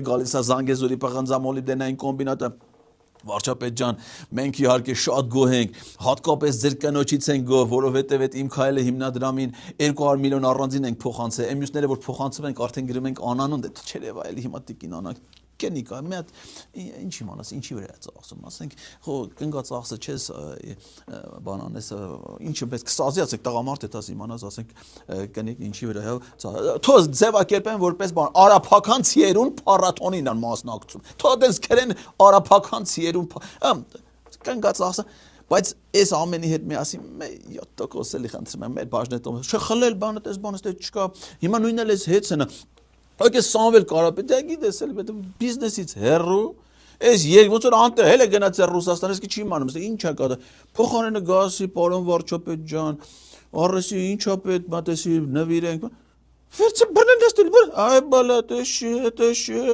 Գալիս է Զանգեզուրի պղնձամոլիբդենային կոմբինատը Վարչապետ ջան, մենք իհարկե շատ գոհ ենք, հատկապես ձեր կնոջից ենք գոհ, որովհետև այդ իմ քայլը հիմնադրամին 200 միլիոն առանձին ենք փոխանցել, այն մյուսները որ փոխանցում ենք արդեն գրում ենք անանուն, դե չերևա էլի հիմա տիկին անակ կենիկա, մի հատ ինչ իմանաս, ինչի վրա է ծախսում, ասենք, խո կնգա ծախսը չես բանանես, ինչը պես կսազիացեք տղամարդ է դաս իմանաս, ասենք, կնիկ ինչի վրա է, թո ձևակերպեն որպես բան, արաբական ցիերուն փառատոնին են մասնակցում, թո դες քրեն արաբական ցիերուն, կնգա ծախսը, բայց այս ամենի հետ միասին 7% էլի խնդրում եմ մեր բաժնետում, չխլել բանը, դες բանը չկա, հիմա նույնն էլ էս հեծնը Okay, Samuel Karapetyan գիտես էլ պետք բիզնեսից հեռու այս ոնց որ անտեղ հել է գնացել Ռուսաստանից չի իմանում ինչ է կա փոխարենը գասի պարոն վարչապետ ջան առեսի ինչա պետք մտեսի նվիրենք վերցը բռնեն դստել այ բալա տեշ